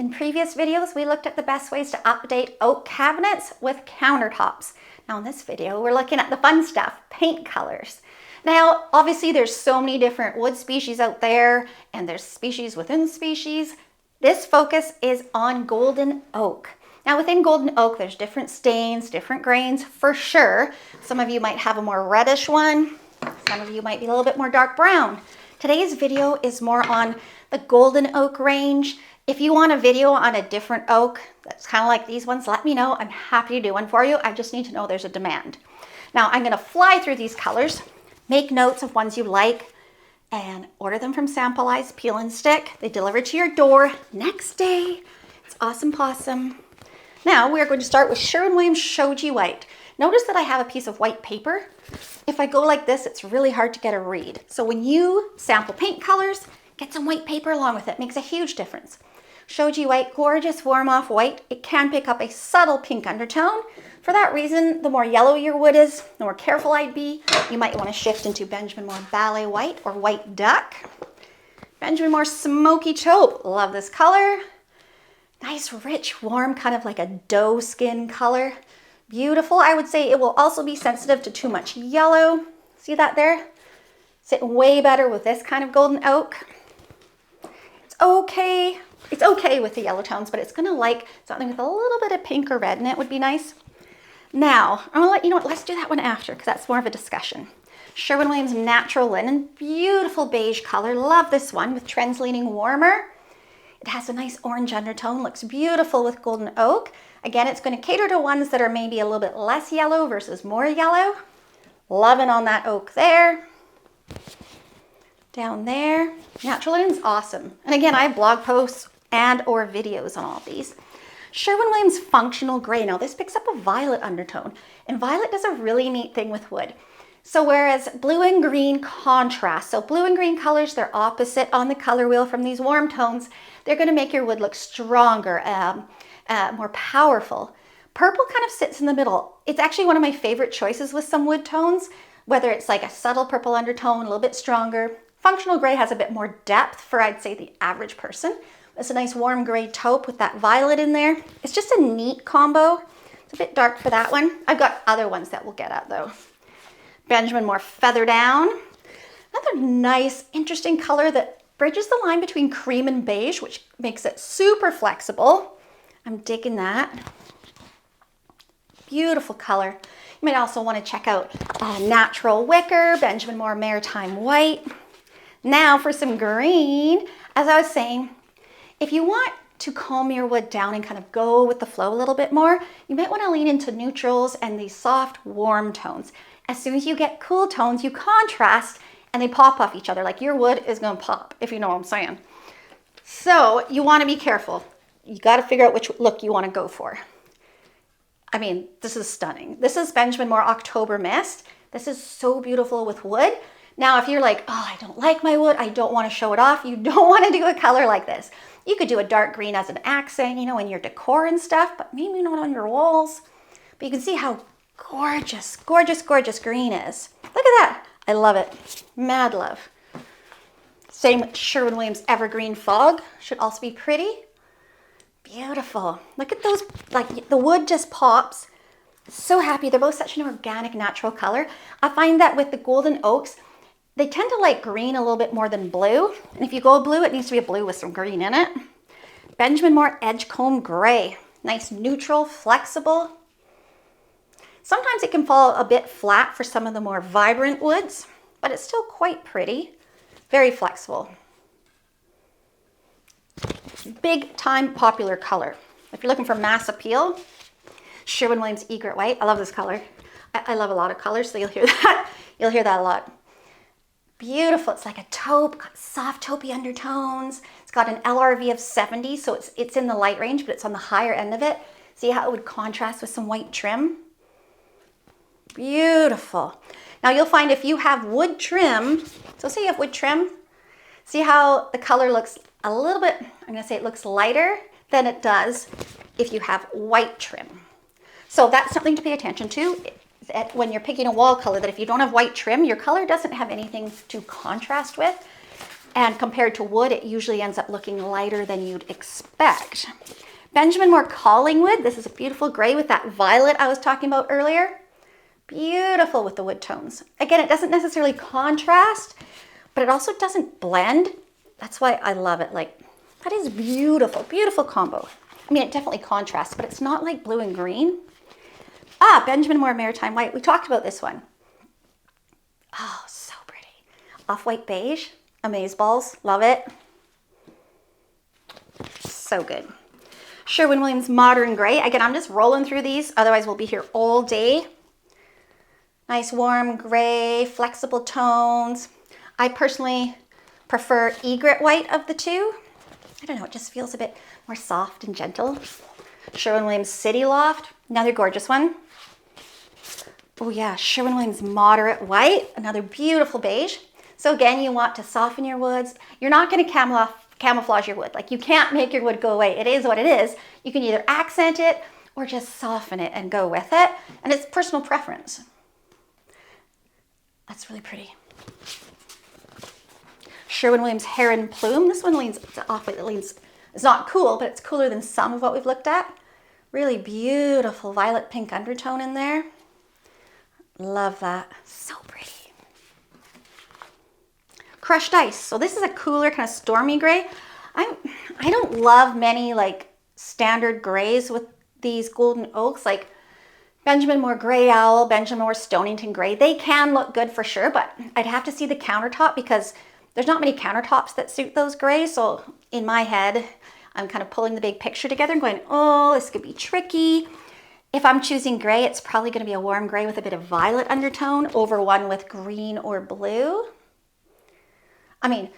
In previous videos, we looked at the best ways to update oak cabinets with countertops. Now in this video, we're looking at the fun stuff, paint colors. Now, obviously there's so many different wood species out there, and there's species within species. This focus is on golden oak. Now within golden oak, there's different stains, different grains for sure. Some of you might have a more reddish one. Some of you might be a little bit more dark brown. Today's video is more on the golden oak range. If you want a video on a different oak that's kind of like these ones, let me know. I'm happy to do one for you. I just need to know there's a demand. Now I'm going to fly through these colors, make notes of ones you like, and order them from Samplize Peel and Stick. They deliver to your door next day. It's awesome possum. Now we're going to start with Sherwin Shoji White. Notice that I have a piece of white paper. If I go like this, it's really hard to get a read. So when you sample paint colors, get some white paper along with it. Makes a huge difference. Shoji White, gorgeous warm off white. It can pick up a subtle pink undertone. For that reason, the more yellow your wood is, the more careful I'd be. You might want to shift into Benjamin Moore Ballet White or White Duck. Benjamin Moore Smokey Taupe. Love this color. Nice, rich, warm, kind of like a doe skin color. Beautiful. I would say it will also be sensitive to too much yellow. See that there? Sitting way better with this kind of golden oak. It's okay. It's okay with the yellow tones, but it's gonna like something with a little bit of pink or red in it would be nice. Now, I'm gonna let you know what, let's do that one after because that's more of a discussion. Sherwin-Williams Natural Linen, beautiful beige color. Love this one with trends leaning warmer. It has a nice orange undertone, looks beautiful with golden oak. Again, it's gonna cater to ones that are maybe a little bit less yellow versus more yellow. Loving on that oak there. Down there. Natural Linen's awesome. And again, I have blog posts and or videos on all of these. Sherwin-Williams Functional Gray. Now this picks up a violet undertone, and violet does a really neat thing with wood. So whereas blue and green contrast, so blue and green colors, they're opposite on the color wheel from these warm tones, they're gonna make your wood look stronger, more powerful. Purple kind of sits in the middle. It's actually one of my favorite choices with some wood tones, whether it's like a subtle purple undertone, a little bit stronger. Functional Gray has a bit more depth for, I'd say, the average person. It's a nice warm gray taupe with that violet in there. It's just a neat combo. It's a bit dark for that one. I've got other ones that we'll get at though. Benjamin Moore Feather Down. Another nice, interesting color that bridges the line between cream and beige, which makes it super flexible. I'm digging that. Beautiful color. You might also want to check out Natural Wicker, Benjamin Moore Maritime White. Now for some green. As I was saying, if you want to calm your wood down and kind of go with the flow a little bit more, you might want to lean into neutrals and these soft, warm tones. As soon as you get cool tones, you contrast and they pop off each other. Like your wood is going to pop, if you know what I'm saying. So you want to be careful. You got to figure out which look you want to go for. I mean, this is stunning. This is Benjamin Moore October Mist. This is so beautiful with wood. Now, if you're like, oh, I don't like my wood, I don't want to show it off, you don't want to do a color like this. You could do a dark green as an accent, you know, in your decor and stuff, but maybe not on your walls. But you can see how gorgeous, gorgeous, gorgeous green is. Look at that. I love it. Mad love. Same with Sherwin-Williams Evergreen Fog. Should also be pretty. Beautiful. Look at those, like the wood just pops. So happy. They're both such an organic, natural color. I find that with the golden oaks, they tend to like green a little bit more than blue. And if you go blue, it needs to be a blue with some green in it. Benjamin Moore Edgecomb Gray. Nice, neutral, flexible. Sometimes it can fall a bit flat for some of the more vibrant woods, but it's still quite pretty. Very flexible. Big time popular color. If you're looking for mass appeal, Sherwin-Williams Egret White. I love this color. I love a lot of colors, so you'll hear that. You'll hear that a lot. Beautiful. It's like a taupe, got soft taupey undertones. It's got an LRV of 70, so it's in the light range, but it's on the higher end of it. See how it would contrast with some white trim? Beautiful. Now you'll find if you have wood trim, so say you have wood trim, see how the color looks a little bit, I'm gonna say it looks lighter than it does if you have white trim. So that's something to pay attention to when you're picking a wall color, that if you don't have white trim, your color doesn't have anything to contrast with. And compared to wood, it usually ends up looking lighter than you'd expect. Benjamin Moore Collingwood. This is a beautiful gray with that violet I was talking about earlier. Beautiful with the wood tones. Again, it doesn't necessarily contrast, but it also doesn't blend. That's why I love it. Like, that is beautiful, beautiful combo. I mean, it definitely contrasts, but it's not like blue and green. Ah, Benjamin Moore Maritime White. We talked about this one. Oh, so pretty. Off-white beige. Amazeballs. Love it. So good. Sherwin-Williams Modern Gray. Again, I'm just rolling through these. Otherwise, we'll be here all day. Nice warm gray, flexible tones. I personally prefer Egret White of the two. I don't know, it just feels a bit more soft and gentle. Sherwin-Williams City Loft. Another gorgeous one. Oh yeah, Sherwin-Williams Moderate White. Another beautiful beige. So again, you want to soften your woods. You're not going to camouflage your wood. Like, you can't make your wood go away. It is what it is. You can either accent it or just soften it and go with it. And it's personal preference. That's really pretty. Sherwin-Williams Heron Plume. This one leans off. It leans. It's not cool, but it's cooler than some of what we've looked at. Really beautiful violet pink undertone in there. Love that. So pretty. Crushed Ice. So this is a cooler kind of stormy gray. I don't love many like standard grays with these golden oaks, like Benjamin Moore Gray Owl, Benjamin Moore Stonington Gray. They can look good for sure, but I'd have to see the countertop because there's not many countertops that suit those grays. So in my head, I'm kind of pulling the big picture together and going, oh, this could be tricky. If I'm choosing gray, it's probably going to be a warm gray with a bit of violet undertone over one with green or blue. I mean,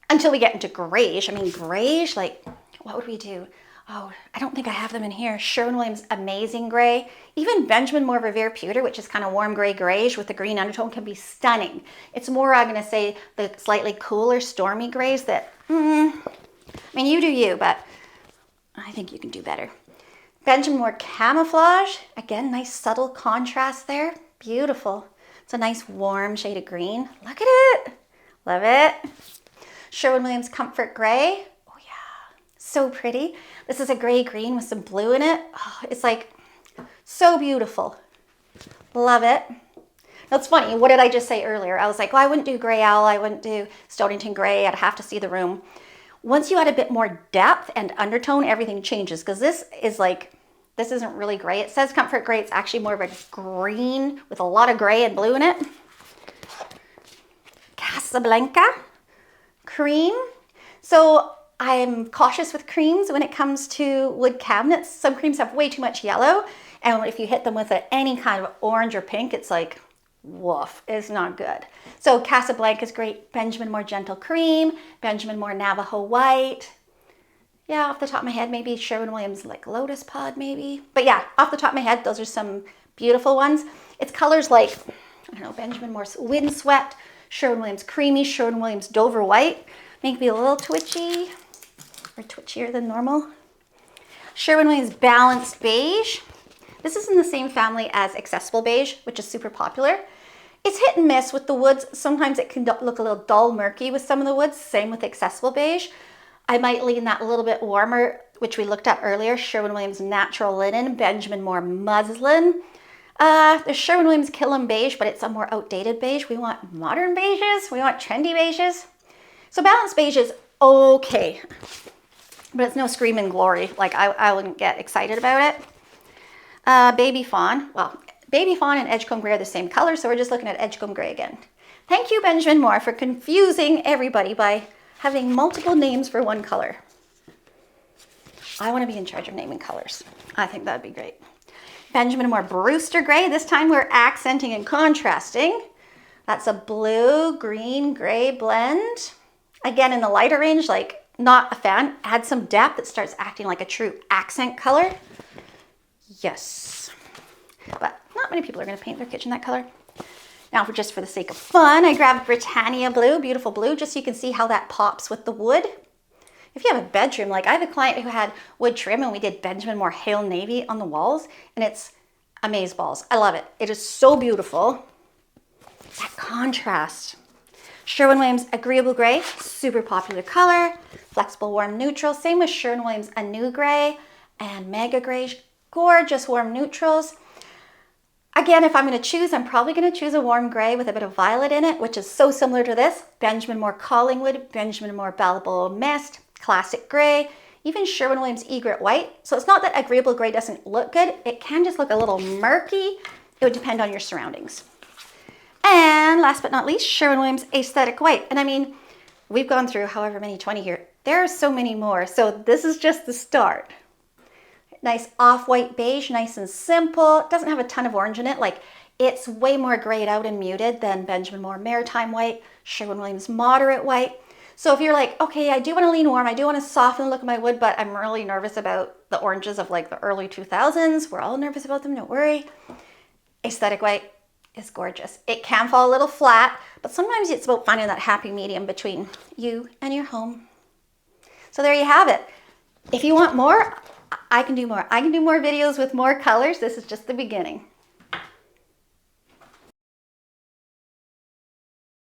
until we get into grayish. I mean, grayish, like, what would we do? Oh, I don't think I have them in here. Sherwin-Williams Amazing Gray. Even Benjamin Moore Revere Pewter, which is kind of warm gray grayish with the green undertone, can be stunning. It's more, I'm going to say, the slightly cooler stormy grays that, I mean, you do you, but I think you can do better. Benjamin Moore Camouflage. Again, nice subtle contrast there. Beautiful. It's a nice warm shade of green. Look at it. Love it. Sherwin-Williams Comfort Gray. Oh yeah, so pretty. This is a gray green with some blue in it. Oh, it's like so beautiful. Love it. That's funny. What did I just say earlier? I was like, well, I wouldn't do Gray Owl. I wouldn't do Stonington Gray. I'd have to see the room. Once you add a bit more depth and undertone, everything changes because this isn't really gray. It says Comfort Gray. It's actually more of a green with a lot of gray and blue in it. Casa Blanca cream. So I'm cautious with creams when it comes to wood cabinets. Some creams have way too much yellow, and if you hit them with any kind of orange or pink, it's like, woof, it's not good. So Casa Blanca is great. Benjamin Moore Gentle Cream, Benjamin Moore Navajo White. Yeah, off the top of my head, maybe Sherwin-Williams like Lotus Pod maybe. But yeah, off the top of my head, those are some beautiful ones. It's colors like, I don't know, Benjamin Moore's Windswept, Sherwin-Williams Creamy, Sherwin-Williams Dover White. Make me a little twitchy, or twitchier than normal. Sherwin-Williams Balanced Beige. This is in the same family as Accessible Beige, which is super popular. It's hit and miss with the woods. Sometimes it can look a little dull murky with some of the woods. Same with Accessible Beige. I might lean that a little bit warmer, which we looked at earlier. Sherwin-Williams Natural Linen, Benjamin Moore Muslin. There's Sherwin-Williams Killam Beige, but it's a more outdated beige. We want modern beiges. We want trendy beiges. So Balanced Beige is okay, but it's no screaming glory. Like I wouldn't get excited about it. Baby Fawn. Well, Baby Fawn and Edgecomb Gray are the same color, so we're just looking at Edgecomb Gray again. Thank you, Benjamin Moore, for confusing everybody by having multiple names for one color. I want to be in charge of naming colors. I think that'd be great. Benjamin Moore Brewster Gray. This time we're accenting and contrasting. That's a blue, green, gray blend. Again, in the lighter range, like not a fan. Add some depth that starts acting like a true accent color. Yes. But not many people are going to paint their kitchen that color. Now, just for the sake of fun, I grabbed Britannia Blue, beautiful blue, just so you can see how that pops with the wood. If you have a bedroom, like I have a client who had wood trim and we did Benjamin Moore Hail Navy on the walls, and it's amazeballs. I love it. It is so beautiful. That contrast. Sherwin-Williams Agreeable Gray, super popular color. Flexible warm neutral, same with Sherwin-Williams A New Gray and Mega Gray, gorgeous warm neutrals. Again, if I'm going to choose, I'm probably going to choose a warm gray with a bit of violet in it, which is so similar to this. Benjamin Moore Collingwood, Benjamin Moore Bellable Mist, Classic Gray, even Sherwin-Williams Egret White. So it's not that Agreeable Gray doesn't look good. It can just look a little murky. It would depend on your surroundings. And last but not least, Sherwin-Williams Aesthetic White. And I mean, we've gone through however many, 20 here. There are so many more. So this is just the start. Nice off-white beige, nice and simple. It doesn't have a ton of orange in it. Like, it's way more grayed out and muted than Benjamin Moore Maritime White, Sherwin-Williams Moderate White. So if you're like, okay, I do want to lean warm, I do want to soften the look of my wood, but I'm really nervous about the oranges of like the early 2000s. We're all nervous about them, don't worry. Aesthetic White is gorgeous. It can fall a little flat, but sometimes it's about finding that happy medium between you and your home. So there you have it. If you want more, I can do more. I can do more videos with more colors. This is just the beginning.